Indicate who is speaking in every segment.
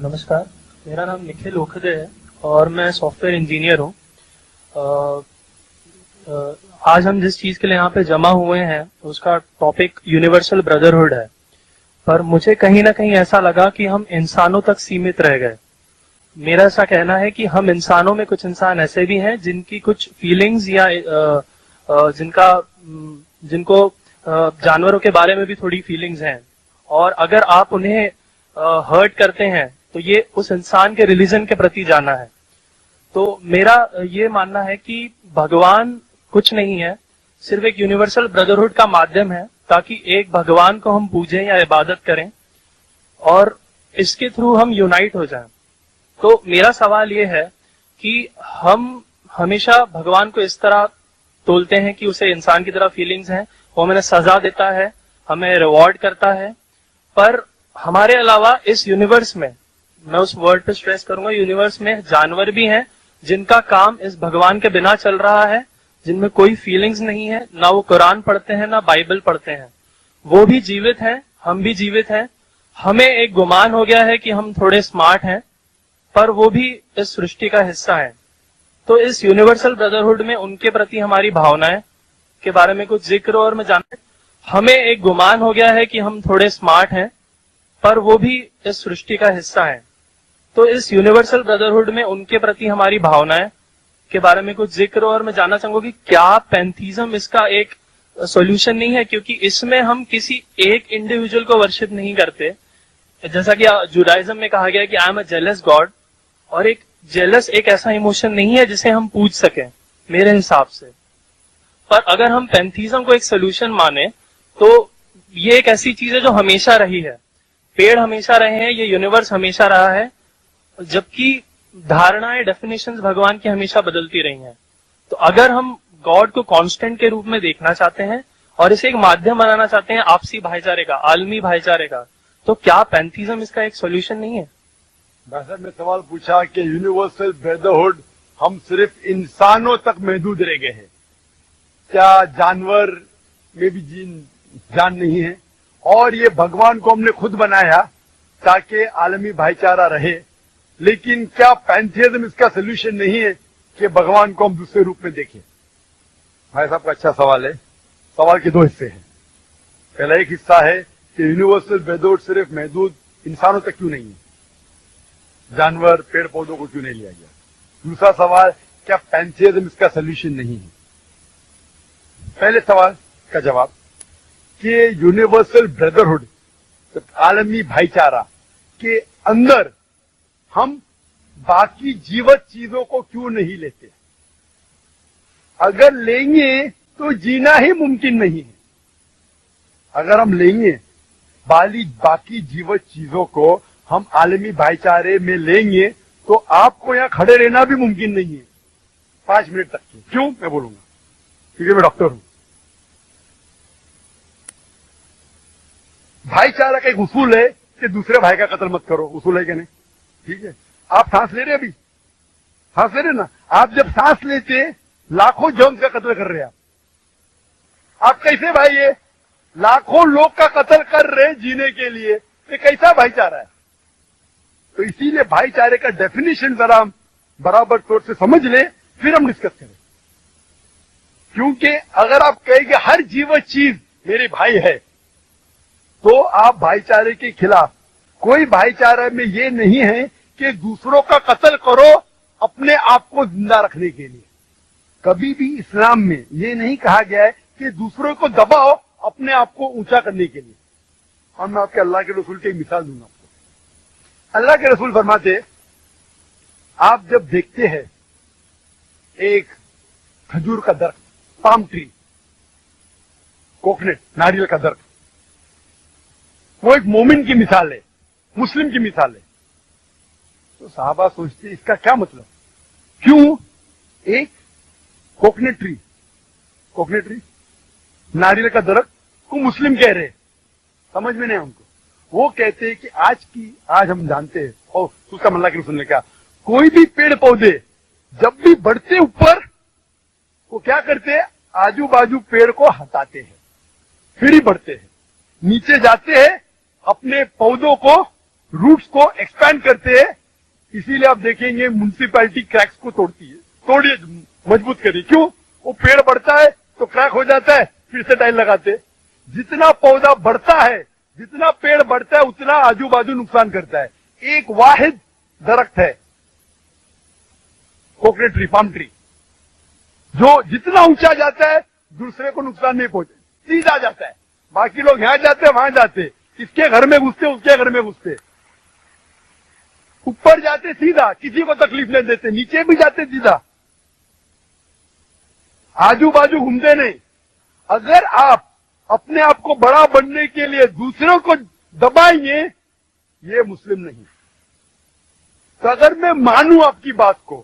Speaker 1: नमस्कार, मेरा नाम निखिल ओखदे है और मैं सॉफ्टवेयर इंजीनियर हूँ। आज हम जिस चीज के लिए यहाँ पे जमा हुए हैं उसका टॉपिक यूनिवर्सल ब्रदरहुड है, पर मुझे कहीं ना कहीं ऐसा लगा कि हम इंसानों तक सीमित रह गए। मेरा ऐसा कहना है कि हम इंसानों में कुछ इंसान ऐसे भी हैं जिनकी कुछ फीलिंग्स या जिनको जानवरों के बारे में भी थोड़ी फीलिंग्स हैं, और अगर आप उन्हें हर्ट करते हैं तो ये उस इंसान के रिलीजन के प्रति जाना है। तो मेरा ये मानना है कि भगवान कुछ नहीं है, सिर्फ एक यूनिवर्सल ब्रदरहुड का माध्यम है ताकि एक भगवान को हम पूजें या इबादत करें और इसके थ्रू हम यूनाइट हो जाएं। तो मेरा सवाल ये है कि हम हमेशा भगवान को इस तरह तोलते हैं कि उसे इंसान की तरह फीलिंग्स हैं, वो हमें सजा देता है, हमें रिवॉर्ड करता है, पर हमारे अलावा इस यूनिवर्स में, मैं उस वर्ड पे स्ट्रेस करूंगा, यूनिवर्स में जानवर भी हैं जिनका काम इस भगवान के बिना चल रहा है, जिनमें कोई फीलिंग्स नहीं है, ना वो कुरान पढ़ते हैं ना बाइबल पढ़ते हैं। वो भी जीवित हैं, हम भी जीवित हैं। हमें एक गुमान हो गया है कि हम थोड़े स्मार्ट हैं, पर वो भी इस सृष्टि का हिस्सा है। तो इस यूनिवर्सल ब्रदरहुड में उनके प्रति हमारी भावनाएं के बारे में कुछ जिक्र और मैं जानना। हमें एक गुमान हो गया है कि हम थोड़े स्मार्ट हैं, पर वो भी इस सृष्टि का हिस्सा है। तो इस यूनिवर्सल ब्रदरहुड में उनके प्रति हमारी भावनाएं के बारे में कुछ जिक्र और मैं जानना चाहूंगा कि क्या पैंथीज्म इसका एक सॉल्यूशन नहीं है, क्योंकि इसमें हम किसी एक इंडिविजुअल को वर्शिप नहीं करते। जैसा कि जुडाइज्म में कहा गया कि I am a jealous God, और एक जेलस एक ऐसा इमोशन नहीं है जिसे हम पूज सकें मेरे हिसाब से। पर अगर हम पैंथीज्म को एक सोल्यूशन माने तो ये एक ऐसी चीज है जो हमेशा रही है। पेड़ हमेशा रहे हैं, ये यूनिवर्स हमेशा रहा है, जबकि धारणाएं, डेफिनेशंस भगवान की हमेशा बदलती रही हैं। तो अगर हम गॉड को कांस्टेंट के रूप में देखना चाहते हैं और इसे एक माध्यम बनाना चाहते हैं आपसी भाईचारे का, आलमी भाईचारे का, तो क्या पैंथीज्म इसका एक सॉल्यूशन नहीं है?
Speaker 2: भाई साहब ने सवाल पूछा कि यूनिवर्सल ब्रदरहुड हम सिर्फ इंसानों तक महदूद रह गए हैं, क्या जानवर में भी जान नहीं है? और ये भगवान को हमने खुद बनाया ताकि आलमी भाईचारा रहे, लेकिन क्या पैंथीज्म इसका सोल्यूशन नहीं है कि भगवान को हम दूसरे रूप में देखें? भाई साहब का अच्छा सवाल है। सवाल के दो हिस्से हैं। पहला एक हिस्सा है कि यूनिवर्सल ब्रदरहुड सिर्फ महदूद इंसानों तक क्यों नहीं है, जानवर पेड़ पौधों को क्यों नहीं लिया गया? दूसरा सवाल, क्या पैंथीज्म इसका सोल्यूशन नहीं है? पहले सवाल का जवाब कि यूनिवर्सल ब्रदरहुड, आलमी भाईचारा के अंदर हम बाकी जीवित चीजों को क्यों नहीं लेते? अगर लेंगे तो जीना ही मुमकिन नहीं है। अगर हम लेंगे बाकी जीवित चीजों को हम आलमी भाईचारे में लेंगे तो आपको यहां खड़े रहना भी मुमकिन नहीं है 5 मिनट तक के। क्यों? मैं बोलूंगा, क्योंकि मैं डॉक्टर हूं। भाईचारा का एक उसूल है कि दूसरे भाई का कत्ल मत करो, उसूल है कि नहीं? ठीक है, आप सांस ले रहे, अभी सांस ले रहे ना, आप जब सांस लेते लाखों जर्म्स का कत्ल कर रहे हैं आप कैसे भाई? ये लाखों लोग का कत्ल कर रहे जीने के लिए, ये कैसा भाईचारा है? तो इसीलिए भाईचारे का डेफिनेशन जरा हम बराबर तौर से समझ ले, फिर हम डिस्कस करें। क्योंकि अगर आप कहेंगे हर जीवित चीज मेरे भाई है, तो आप भाईचारे के खिलाफ। कोई भाईचारे में ये नहीं है कि दूसरों का कत्ल करो अपने आप को जिंदा रखने के लिए। कभी भी इस्लाम में ये नहीं कहा गया है कि दूसरों को दबाओ अपने आप को ऊंचा करने के लिए। और मैं आपके अल्लाह के रसूल की एक मिसाल दूंगा आपको। अल्लाह के रसूल फरमाते, आप जब देखते हैं एक खजूर का दरख्त, पाम ट्री, कोकोनट, नारियल का दरख्त, वो एक मोमिन की मिसाल है, मुस्लिम की मिसाल है। तो साहबा सोचते इसका क्या मतलब? क्यों एक कोकोनट ट्री, नारियल का दरख्त को मुस्लिम कह रहे? समझ में नहीं उनको। वो कहते हैं कि आज हम जानते हैं, और उसका मल्ला के रसूल ने कहा, कोई भी पेड़ पौधे जब भी बढ़ते ऊपर, वो क्या करते हैं? आजू बाजू पेड़ को हटाते हैं, फिर ही बढ़ते हैं। नीचे जाते हैं, अपने पौधों को रूट्स को एक्सपैंड करते हैं, इसीलिए आप देखेंगे म्युनिसिपैलिटी क्रैक्स को तोड़ती है, तोड़िए, मजबूत करिए। क्यों? वो पेड़ बढ़ता है तो क्रैक हो जाता है, फिर से टाइल लगाते। जितना पौधा बढ़ता है, जितना पेड़ बढ़ता है, उतना आजू बाजू नुकसान करता है। एक वाहिद दरख्त है कोकोनट ट्री, पाम ट्री, जो जितना ऊंचा जाता है दूसरे को नुकसान नहीं पहुंचे, सीधा जाता है। बाकी लोग यहां जाते हैं, वहां जाते, इसके घर में घुसते, उसके घर में घुसते, ऊपर जाते सीधा, किसी को तकलीफ नहीं देते, नीचे भी जाते सीधा, आजू बाजू घूमते नहीं। अगर आप अपने आप को बड़ा बनने के लिए दूसरों को दबाएंगे, ये मुस्लिम नहीं। तो अगर मैं मानूं आपकी बात को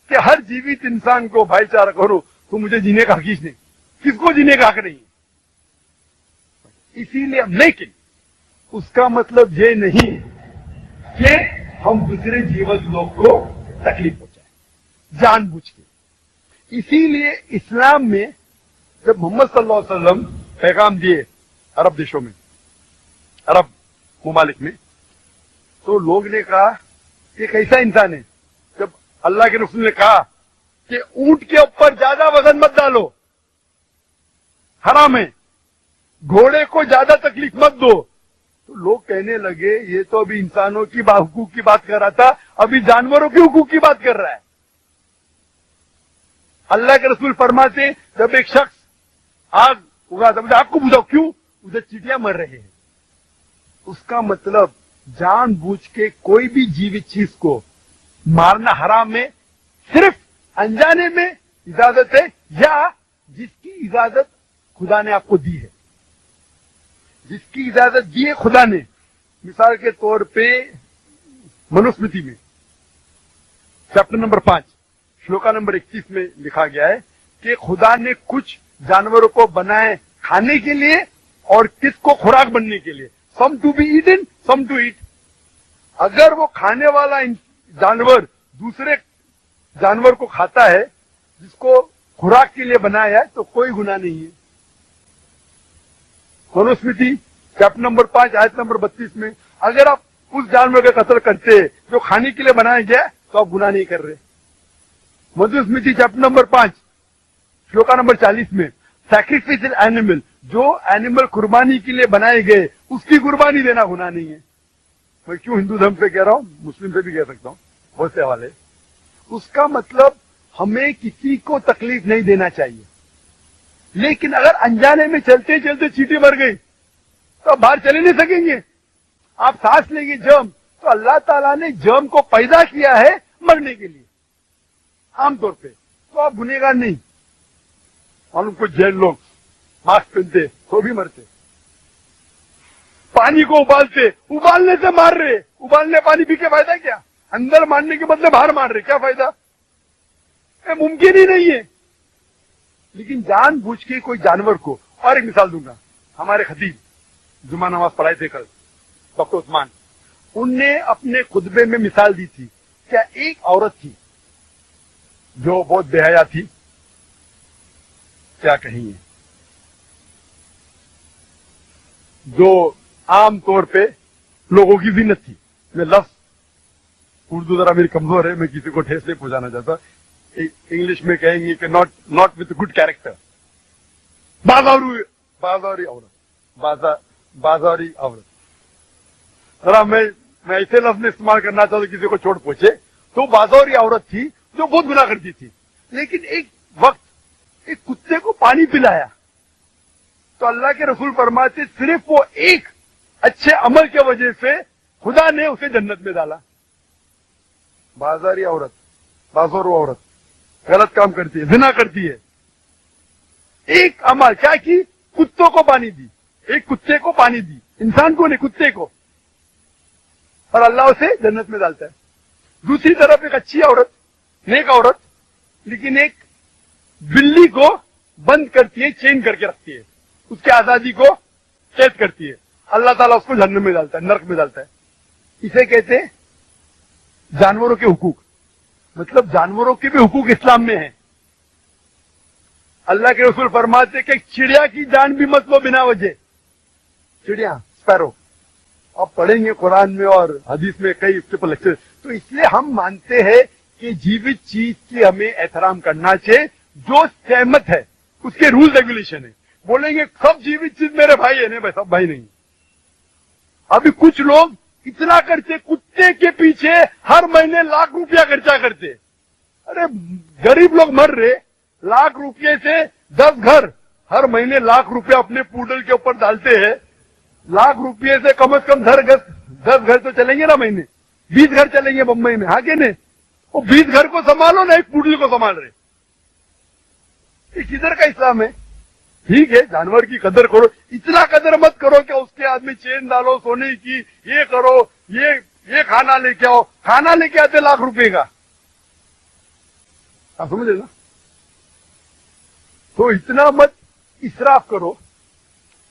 Speaker 2: कि हर जीवित इंसान को भाईचारा करो, तो मुझे जीने का हक ही नहीं, किसको जीने का हक नहीं। इसीलिए, लेकिन उसका मतलब ये नहीं कि हम दूसरे जीवित लोग को तकलीफ पहुंचाए जानबूझ के। इसीलिए इस्लाम में जब मोहम्मद सल्लल्लाहु अलैहि वसल्लम पैगाम दिए अरब देशों में, अरब मुमालिक में, तो लोग ने कहा ये कैसा इंसान है। जब अल्लाह के रसूल ने कहा कि ऊंट के ऊपर ज्यादा वजन मत डालो, हराम है, घोड़े को ज्यादा तकलीफ मत दो, तो लोग कहने लगे ये तो अभी इंसानों की हुकूक की बात कर रहा था, अभी जानवरों के हुकूक की बात कर रहा है। अल्लाह के रसूल फरमाते जब एक शख्स आग उगाता, मुझे आपको बुझाओ, क्यों? उधर चींटियां मर रहे हैं। उसका मतलब जानबूझ के कोई भी जीवित चीज को मारना हराम है, सिर्फ अनजाने में इजाजत है, या जिसकी इजाजत खुदा ने आपको दी है, जिसकी इजाजत दी है खुदा ने। मिसाल के तौर पे मनुस्मृति में चैप्टर नंबर 5 श्लोका नंबर 21 में लिखा गया है कि खुदा ने कुछ जानवरों को बनाए खाने के लिए और किसको खुराक बनने के लिए, some to be eaten, some to eat. अगर वो खाने वाला जानवर दूसरे जानवर को खाता है जिसको खुराक के लिए बनाया है, तो कोई गुनाह नहीं है। मनुस्मृति चैप्टर नंबर 5 आयत नंबर 32 में अगर आप उस जानवर का कत्ल करते जो खाने के लिए बनाया गया, तो आप गुनाह नहीं कर रहे। Manusmriti chapter number 5 shloka number 40 में सैक्रिफिशियल एनिमल, जो एनिमल कुर्बानी के लिए बनाए गए, उसकी कुर्बानी देना गुनाह नहीं है। मैं क्यों हिंदू धर्म पे कह रहा हूं, मुस्लिम पे भी कह सकता हूं, बहुत से हवाले। उसका मतलब हमें किसी को तकलीफ नहीं देना चाहिए, लेकिन अगर अनजाने में चलते चलते चींटी मर गई तो आप बाहर चले नहीं सकेंगे। आप सांस लेंगे जर्म, तो अल्लाह ताला ने जर्म को पैदा किया है मरने के लिए आमतौर पे, तो आप गुनहगार नहीं। मालूम कुछ जैन लोग मास्क पहनते तो भी मरते, पानी को उबालते, उबालने से मार रहे, उबालने पानी पी के फायदा क्या? अंदर मारने के बदले बाहर मार रहे, क्या फायदा? मुमकिन ही नहीं है। लेकिन जानबूझ के कोई जानवर को, और एक मिसाल दूंगा, हमारे खतीब जुमा नमाज पढ़ाए थे कल, डॉक्टर उस्मान, उनने अपने खुतबे में मिसाल दी थी। क्या एक औरत थी जो बहुत बेहया थी, क्या कहेंगे, जो आम तौर पे लोगों की जिन्नत थी। मैं लफ्ज उर्दू जरा मेरी कमजोर है, मैं किसी को ठेस नहीं पहुंचाना चाहता, इंग्लिश में कहेंगे कि नॉट विथ गुड कैरेक्टर, बाजारी औरत, बाजारी औरत। जरा मैं ऐसे लफ्ज में इस्तेमाल करना चाहता किसी को चोट पहुंचे, तो बाजारी औरत थी जो बहुत गुनाह करती थी, लेकिन एक वक्त एक कुत्ते को पानी पिलाया, तो अल्लाह के रसूल फरमाते सिर्फ वो एक अच्छे अमल के वजह से खुदा ने उसे जन्नत में डाला। बाजारी औरत, बाजारू औरत गलत काम करती है, जिना करती है, एक अमल क्या की, कुत्तों को पानी दी, एक कुत्ते को पानी दी, इंसान को नहीं कुत्ते को, और अल्लाह उसे जन्नत में डालता है। दूसरी तरफ एक अच्छी औरत, नेक औरत, लेकिन एक बिल्ली को बंद करती है, चेन करके रखती है, उसकी आजादी को कैद करती है, अल्लाह ताला उसको जहन्नम में डालता है, नरक में डालता है। इसे कहते हैं जानवरों के हुकूक। मतलब जानवरों के भी हुकूक इस्लाम में है। अल्लाह के रसूल फरमाते कि चिड़िया की जान भी मत लो बिना वजह, चिड़िया स्पैरो, आप पढ़ेंगे कुरान में और हदीस में कई इसके ऊपर लेक्चर। तो इसलिए हम मानते हैं कि जीवित चीज की हमें एहतराम करना चाहिए, जो सहमत है उसके रूल रेगुलेशन है। बोलेंगे सब जीवित चीज मेरे भाई है, नहीं भाई सब भाई नहीं। अभी कुछ लोग इतना करते, कुत्ते के पीछे हर महीने लाख रुपया खर्चा करते। अरे गरीब लोग मर रहे, लाख रुपये से 10 घर हर महीने लाख रुपया अपने पूडल के ऊपर डालते हैं। लाख रुपये से कम 10 घर तो चलेंगे ना महीने, 20 घर चलेंगे बम्बई में, हाँ के नहीं? वो 20 घर को संभालो ना, एक पूडल को संभाल रहे। ये किधर का इस्लाम है? ठीक है, जानवर की कदर करो, इतना कदर मत करो कि उसके हाथ में चेन डालो सोने की, ये करो, ये खाना लेके आओ। खाना लेके आते लाख रुपए का, आप समझे ना? तो इतना मत इसराफ करो।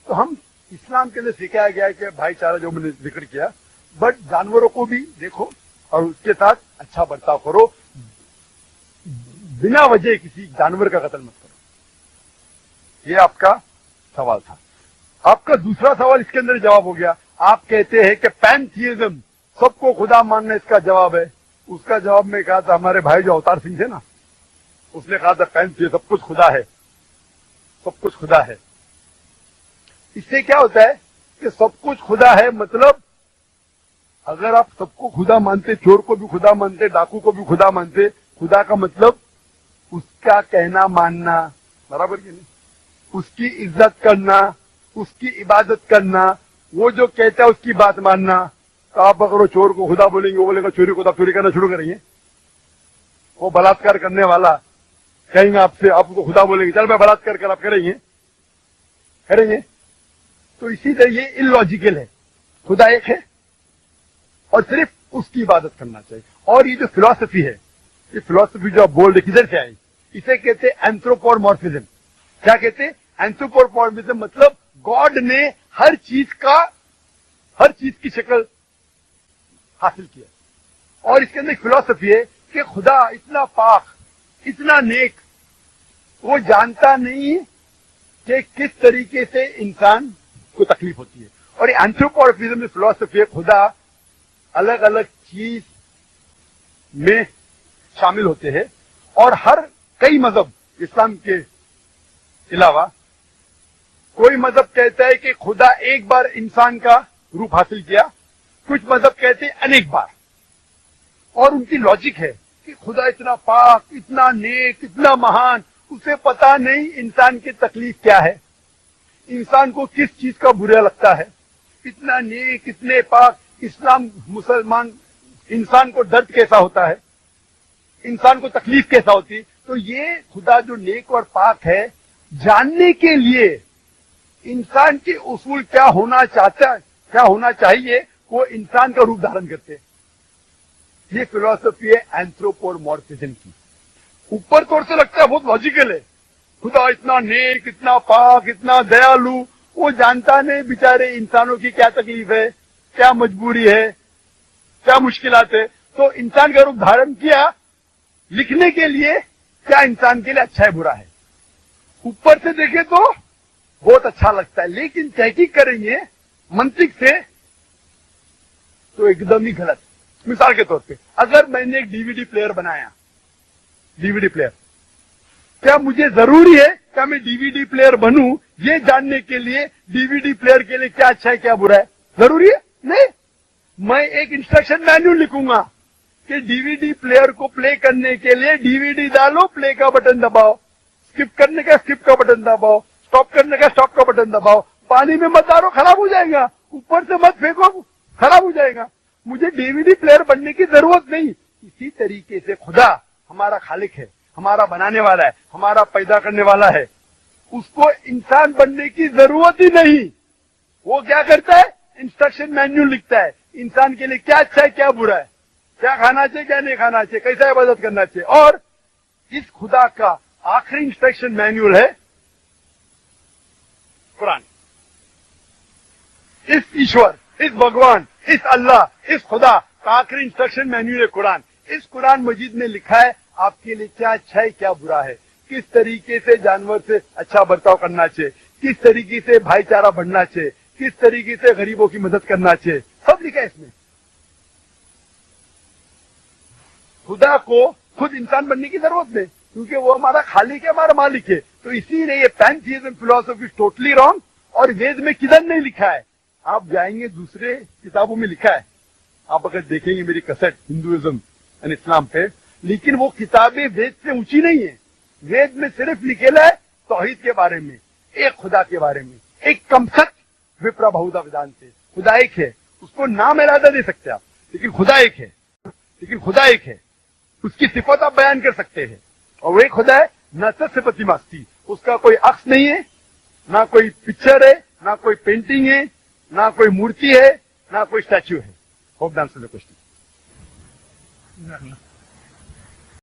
Speaker 2: तो हम इस्लाम के लिए सिखाया गया है कि भाईचारा जो मैंने जिक्र किया, बट जानवरों को भी देखो और उसके साथ अच्छा बर्ताव करो। बिना वजह किसी जानवर का कत्ल मत करो। ये आपका सवाल था। आपका दूसरा सवाल इसके अंदर जवाब हो गया। आप कहते हैं कि पैंथीइज्म, सबको खुदा मानना इसका जवाब है। उसका जवाब में कहा था, हमारे भाई जो अवतार सिंह थे ना, उसने कहा था पैंथीइज्म सब कुछ खुदा है, सब कुछ खुदा है। इससे क्या होता है कि सब कुछ खुदा है, मतलब अगर आप सबको खुदा मानते, चोर को भी खुदा मानते, डाकू को भी खुदा मानते, खुदा का मतलब उसका कहना मानना, बराबर कि नहीं? उसकी इज्जत करना, उसकी इबादत करना, वो जो कहता है उसकी बात मानना। तो आप अगर वो चोर को खुदा बोलेंगे, वो बोलेगा चोरी को, चोरी करना शुरू करेंगे। वो बलात्कार करने वाला कहेंगे आपसे, आप उसको खुदा बोलेंगे, चल मैं बलात्कार कर, आप करेंगे? करेंगे? तो इसी तरह ये इलॉजिकल है। खुदा एक है और सिर्फ उसकी इबादत करना चाहिए। और ये जो फिलॉसफी है, ये फिलॉसफी जो आप बोल रहे किधर से आई, इसे कहते हैं एंथ्रोपोमॉर्फिज्म। क्या कहते हैं? एंथ्रोपोमॉर्फिज्म मतलब गॉड ने हर चीज की शक्ल हासिल किया। और इसके अंदर एक फिलॉसफी है कि खुदा इतना पाक, इतना नेक, वो जानता नहीं कि किस तरीके से इंसान को तकलीफ होती है। और एंथ्रोपोमॉर्फिज्म में फिलॉसफी है, खुदा अलग अलग चीज में शामिल होते हैं। और कई मजहब, इस्लाम के अलावा कोई मजहब कहता है कि खुदा एक बार इंसान का रूप हासिल किया, कुछ मजहब कहते हैं अनेक बार। और उनकी लॉजिक है कि खुदा इतना पाक, इतना नेक, इतना महान, उसे पता नहीं इंसान की तकलीफ क्या है, इंसान को किस चीज का बुरा लगता है। इतना नेक, इतने पाक, इस्लाम मुसलमान, इंसान को दर्द कैसा होता है, इंसान को तकलीफ कैसा होती है। तो ये खुदा जो नेक और पाक है, जानने के लिए इंसान के उसूल क्या होना चाहता है, क्या होना चाहिए, वो इंसान का रूप धारण करते हैं। ये फिलॉसफी है एंथ्रोपोमॉर्फिज्म की। ऊपर तौर से लगता है बहुत लॉजिकल है, खुदा इतना नेक, इतना पाक, इतना दयालु, वो जानता नहीं बेचारे इंसानों की क्या तकलीफ है, क्या मजबूरी है, क्या मुश्किलात है। तो इंसान का रूप धारण किया लिखने के लिए, क्या इंसान के लिए अच्छा है बुरा है। ऊपर से देखे तो बहुत अच्छा लगता है, लेकिन तहकीक करेंगे मंतिक से तो एकदम ही गलत। मिसाल के तौर पे, अगर मैंने एक डीवीडी प्लेयर बनाया, डीवीडी प्लेयर, क्या मुझे जरूरी है क्या मैं डीवीडी प्लेयर बनूं, ये जानने के लिए डीवीडी प्लेयर के लिए क्या अच्छा है क्या बुरा है? जरूरी है? नहीं। मैं एक इंस्ट्रक्शन मैन्यूल लिखूंगा कि डीवीडी प्लेयर को प्ले करने के लिए डीवीडी डालो, प्ले का बटन दबाओ, स्किप करने का स्किप का बटन दबाओ, स्टॉप करने का स्टॉप का बटन दबाओ, पानी में मत डालो खराब हो जाएगा, ऊपर से मत फेंको खराब हो जाएगा। मुझे डीवीडी प्लेयर बनने की जरूरत नहीं। इसी तरीके से खुदा हमारा खालिक है, हमारा बनाने वाला है, हमारा पैदा करने वाला है, उसको इंसान बनने की जरूरत ही नहीं। वो क्या करता है? इंस्ट्रक्शन मैन्यूल लिखता है, इंसान के लिए क्या अच्छा है क्या बुरा है, क्या खाना चाहिए क्या नहीं खाना चाहिए, कैसा इबादत करना चाहिए। और इस खुदा का आखिरी इंस्ट्रक्शन मैन्यूल है कुरान। इस ईश्वर, इस भगवान, इस अल्लाह, इस खुदा का आखिरी इंस्ट्रक्शन मैन्यूल है कुरान। इस कुरान मजीद में लिखा है आपके लिए क्या अच्छा है क्या बुरा है, किस तरीके से जानवर से अच्छा बर्ताव करना चाहिए, किस तरीके से भाईचारा बढ़ना चाहिए, किस तरीके से गरीबों की मदद करना चाहिए, सब लिखा है इसमें। खुदा को खुद इंसान बनने की जरूरत नहीं, क्योंकि वो हमारा खालिक है, हमारा मालिक है। तो इसीलिए ये पैंथीइज्म फिलॉसफी टोटली रॉन्ग, और वेद में किधर नहीं लिखा है। आप जाएंगे दूसरे किताबों में लिखा है, आप अगर देखेंगे मेरी कसट हिंदुइज्म एंड इस्लाम पे, लेकिन वो किताबें वेद से ऊंची नहीं है। वेद में सिर्फ लिखेला है तौहीद के बारे में, एक खुदा के बारे में, एक कमसत विप्रा बहुधा विधान से। खुदा एक है, उसको नाम इरादा दे सकते आप, लेकिन खुदा एक है, लेकिन खुदा एक है, उसकी सिफत आप बयान कर सकते हैं। और वो एक खुदा है न सत्य मास्ती, उसका कोई अक्स नहीं है, ना कोई पिक्चर है, ना कोई पेंटिंग है, ना कोई मूर्ति है, ना कोई स्टैच्यू है। Hope the answer the question.